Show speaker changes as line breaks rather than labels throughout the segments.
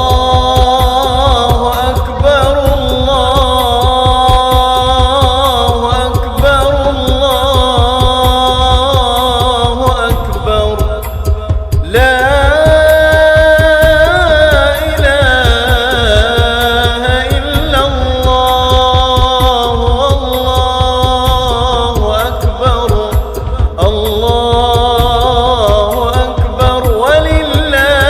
الله أكبر الله أكبر الله أكبر لا إله إلا الله والله أكبر الله أكبر ولله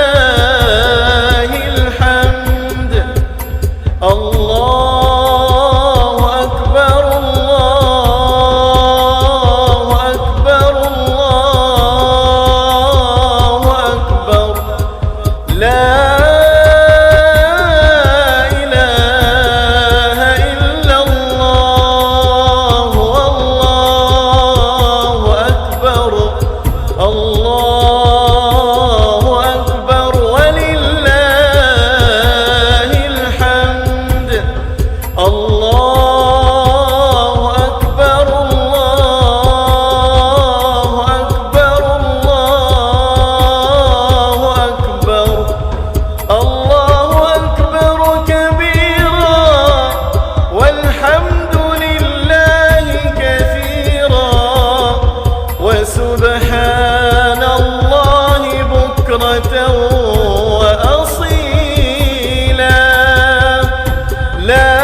الحمد الله أكبر الله أكبر الله أكبر لا إله إلا الله والله أكبر الله أكبر ولله الحمد الله أكبر الله أكبر الله أكبر الله أكبر كبيرا والحمد لله كثيرا وسبحان الله بكرة وأصيلا لا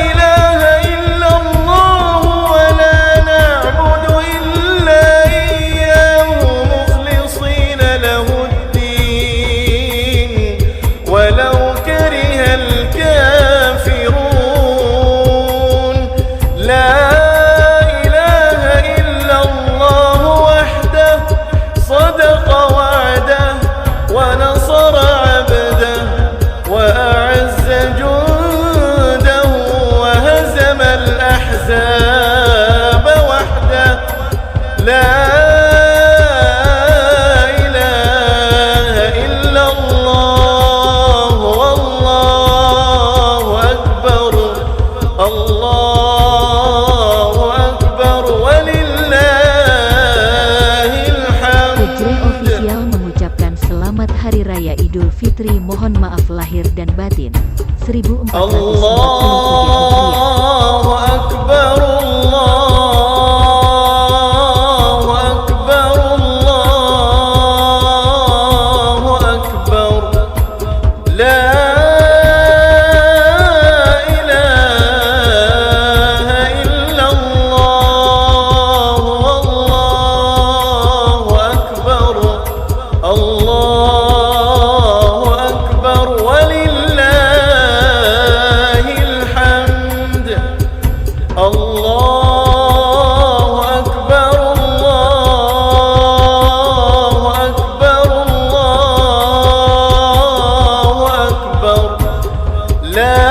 إله إلا الله ولا نعبد إلا إياه مخلصين له الدين ولو كره الكافرون لا إله إلا الله وحده صدق وعده ونصر عبده وأعز جنده وهزم الأحزاب وحده لا إله إلا الله والله أكبر الله أكبر ولله الحمد.
Ejreng Official mengucapkan selamat Hari Raya Idul Fitri, mohon maaf lahir dan batin 1443 Hijriah.
الله أكبر الله أكبر الله أكبر لا إله إلا الله والله أكبر الله أكبر ولله الحمد الله أكبر الله أكبر الله أكبر لا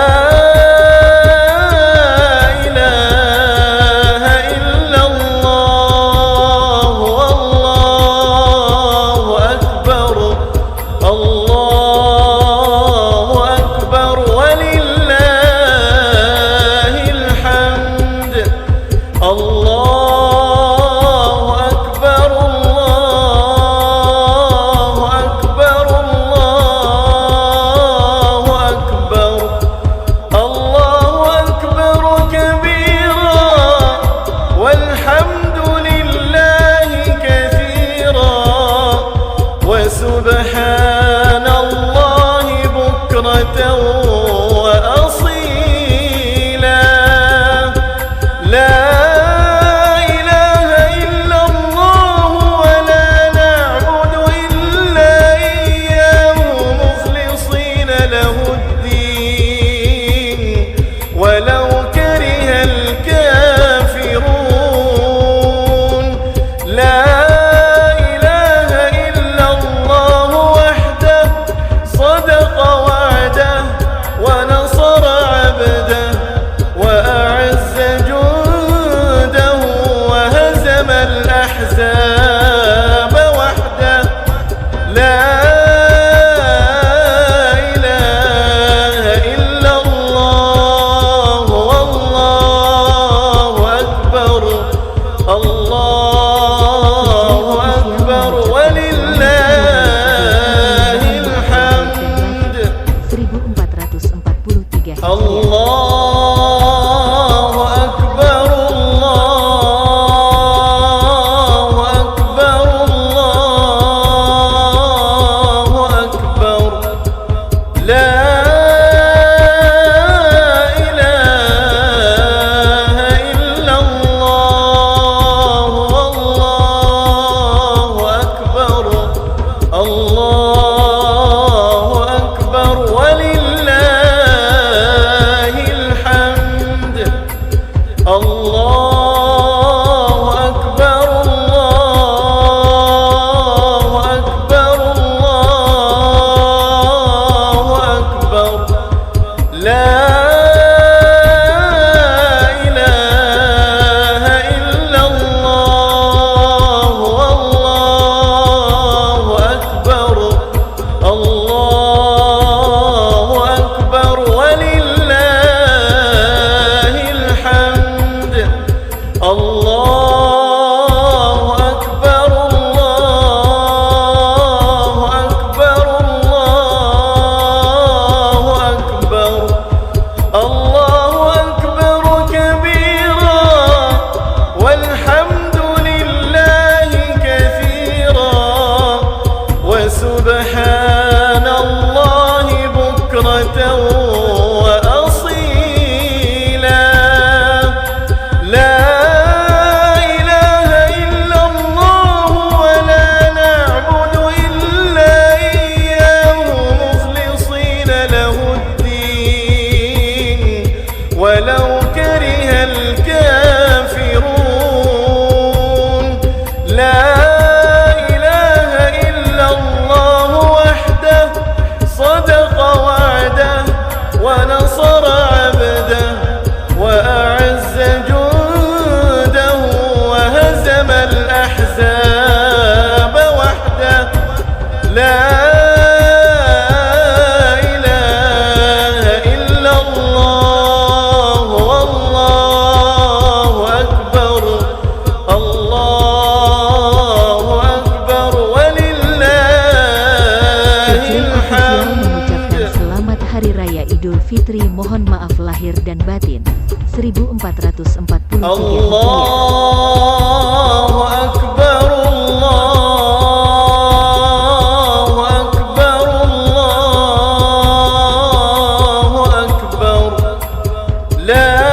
إله إلا الله والله أكبر الله أكبر ولله الحمد الله أكبر الله أكبر الله أكبر الله أكبر كبيرا والحمد لله كثيرا وسبحان
mengucapkan selamat Hari Raya Idul Fitri, mohon maaf lahir dan batin, 1443 Hijriah.
Allahu Akbar, Allahu Akbar, Allahu Akbar. La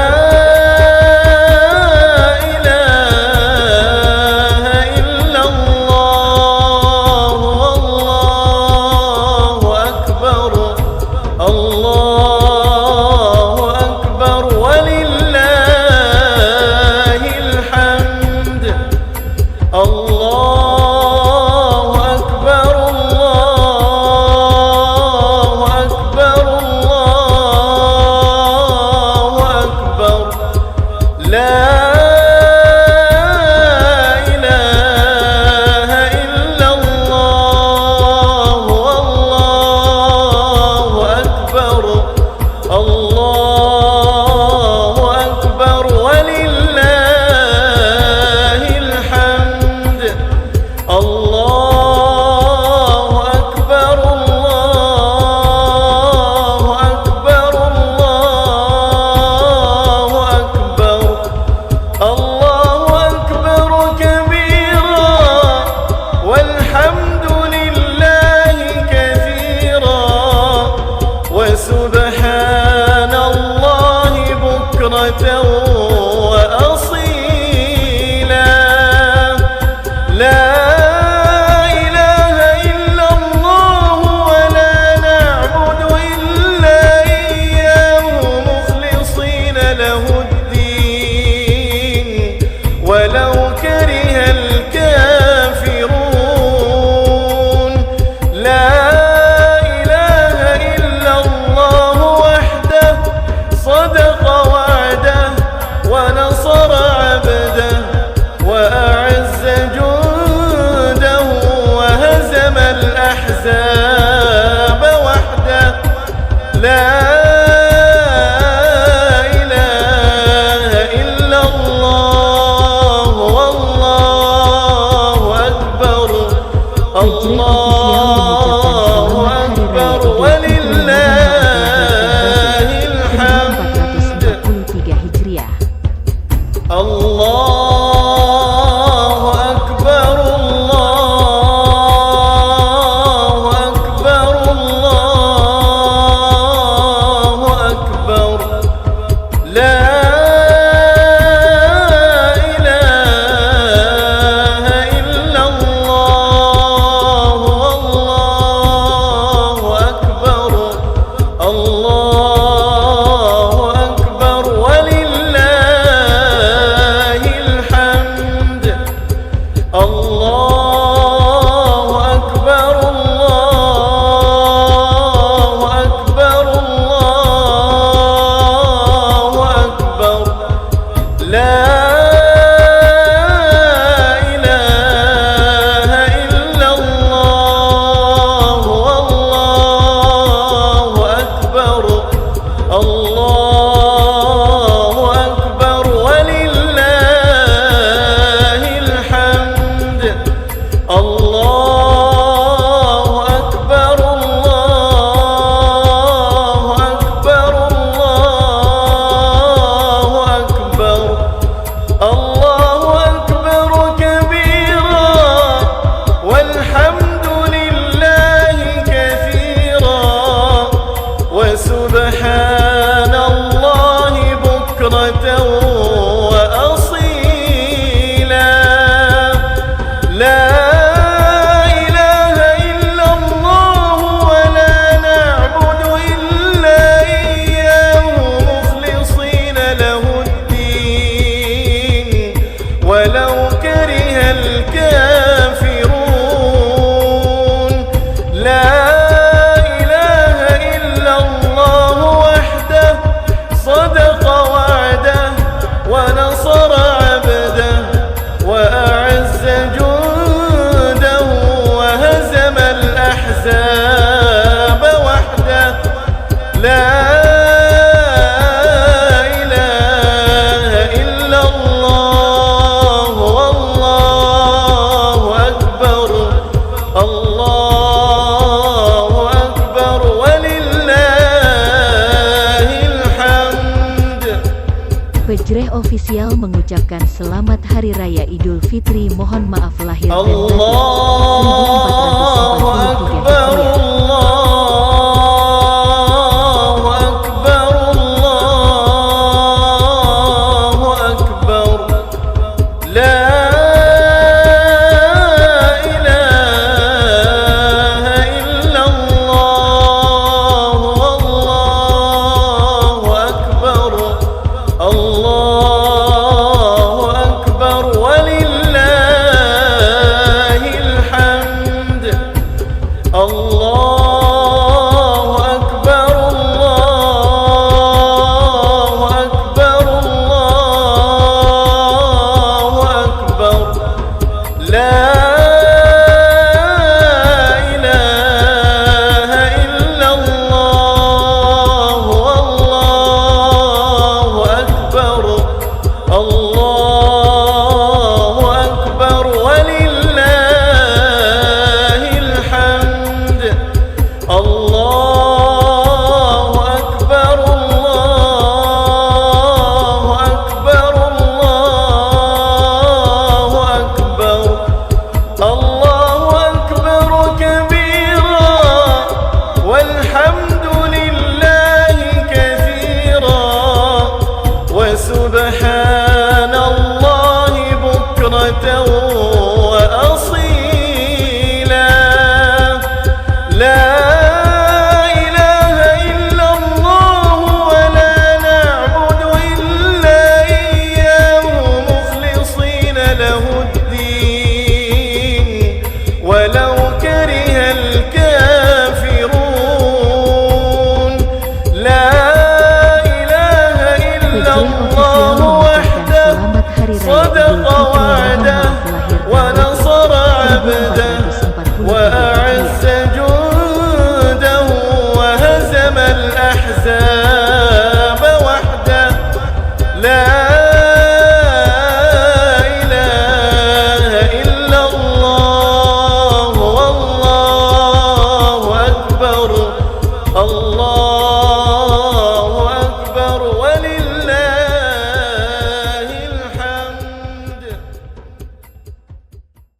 سبحان الله بكرة وأصيلا. لا إله إلا الله ولا نعبد إلا إياه مخلصين له الدين ولو كره الكافرون. لا صدق وعده ونصر عبده وأعز جنده وهزم الأحزاب وحده. لا إله إلا الله والله أكبر. الله أكبر ولله الله أكبر الله أكبر الله
Hijrah Official mengucapkan selamat Hari Raya Idul Fitri, mohon maaf lahir dan batin
'أصيلا لا